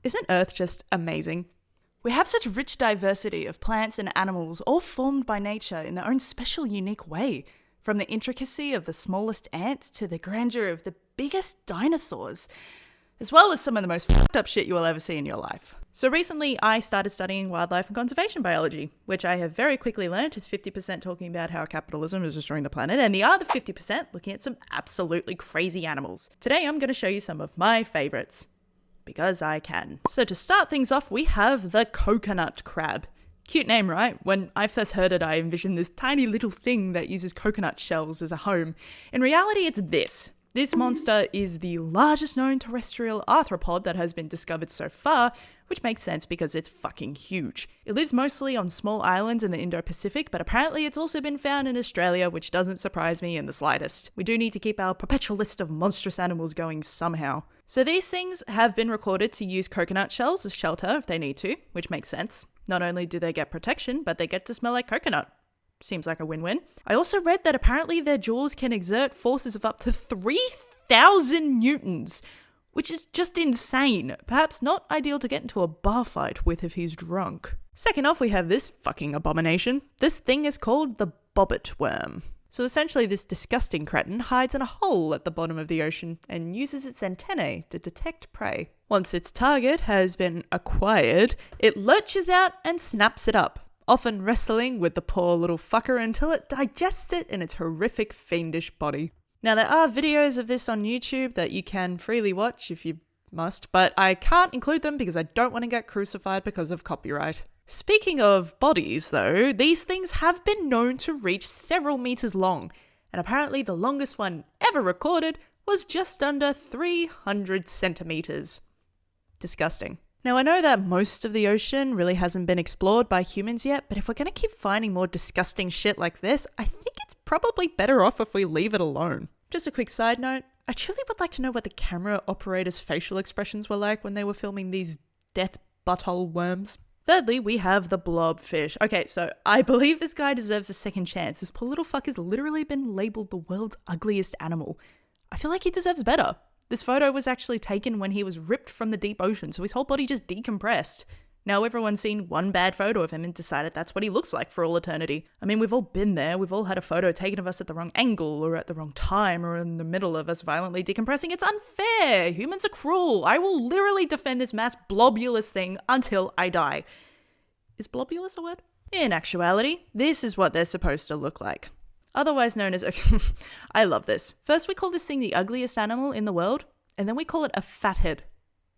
Isn't Earth just amazing? We have such rich diversity of plants and animals, all formed by nature in their own special, unique way. From the intricacy of the smallest ants to the grandeur of the biggest dinosaurs, as well as some of the most fucked up shit you will ever see in your life. So recently I started studying wildlife and conservation biology, which I have very quickly learnt is 50% talking about how capitalism is destroying the planet and the other 50% looking at some absolutely crazy animals. Today I'm going to show you some of my favourites. Because I can. So to start things off, we have the coconut crab. Cute name, right? When I first heard it, I envisioned this tiny little thing that uses coconut shells as a home. In reality, it's this. This monster is the largest known terrestrial arthropod that has been discovered so far, which makes sense because it's fucking huge. It lives mostly on small islands in the Indo-Pacific, but apparently it's also been found in Australia, which doesn't surprise me in the slightest. We do need to keep our perpetual list of monstrous animals going somehow. So these things have been recorded to use coconut shells as shelter if they need to, which makes sense. Not only do they get protection, but they get to smell like coconut. Seems like a win-win. I also read that apparently their jaws can exert forces of up to 3,000 newtons, which is just insane. Perhaps not ideal to get into a bar fight with if he's drunk. Second off, we have this fucking abomination. This thing is called the bobbit worm. So essentially this disgusting cretin hides in a hole at the bottom of the ocean and uses its antennae to detect prey. Once its target has been acquired, it lurches out and snaps it up, often wrestling with the poor little fucker until it digests it in its horrific fiendish body. Now there are videos of this on YouTube that you can freely watch if you must, but I can't include them because I don't want to get crucified because of copyright. Speaking of bodies though, these things have been known to reach several meters long, and apparently the longest one ever recorded was just under 300 centimeters. Disgusting. Now I know that most of the ocean really hasn't been explored by humans yet, but if we're gonna keep finding more disgusting shit like this, I think it's probably better off if we leave it alone. Just a quick side note, I truly would like to know what the camera operators' facial expressions were like when they were filming these death butthole worms. Thirdly, we have the blobfish. Okay, so I believe this guy deserves a second chance. This poor little fucker's literally been labelled the world's ugliest animal. I feel like he deserves better. This photo was actually taken when he was ripped from the deep ocean, so his whole body just decompressed. Now everyone's seen one bad photo of him and decided that's what he looks like for all eternity. I mean, we've all been there. We've all had a photo taken of us at the wrong angle or at the wrong time or in the middle of us violently decompressing. It's unfair. Humans are cruel. I will literally defend this mass blobulous thing until I die. Is blobulous a word? In actuality, this is what they're supposed to look like. Otherwise known as... I love this. First we call this thing the ugliest animal in the world, and then we call it a fathead.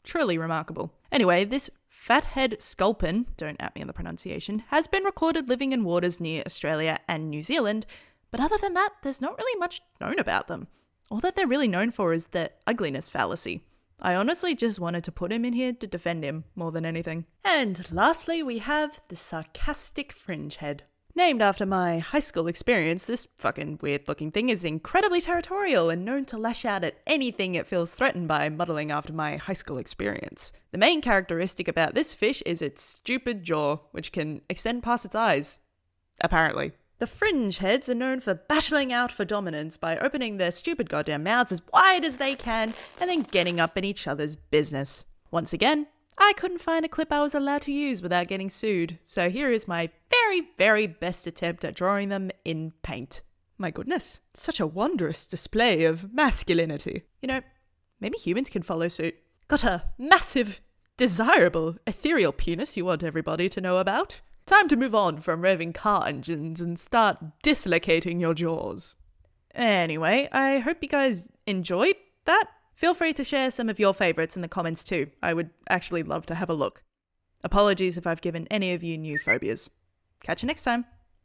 Truly remarkable. Anyway, this fathead sculpin, don't at me on the pronunciation, has been recorded living in waters near Australia and New Zealand, but other than that, there's not really much known about them. All that they're really known for is the ugliness fallacy. I honestly just wanted to put him in here to defend him more than anything. And lastly, we have the sarcastic fringe head. Named after my high school experience, this fucking weird looking thing is incredibly territorial and known to lash out at anything it feels threatened by, muddling after my high school experience. The main characteristic about this fish is its stupid jaw, which can extend past its eyes. Apparently. The fringe heads are known for battling out for dominance by opening their stupid goddamn mouths as wide as they can and then getting up in each other's business. Once again, I couldn't find a clip I was allowed to use without getting sued, so here is my very, very best attempt at drawing them in paint. My goodness, such a wondrous display of masculinity. You know, maybe humans can follow suit. Got a massive, desirable, ethereal penis you want everybody to know about? Time to move on from revving car engines and start dislocating your jaws. Anyway, I hope you guys enjoyed that. Feel free to share some of your favourites in the comments too. I would actually love to have a look. Apologies if I've given any of you new phobias. Catch you next time.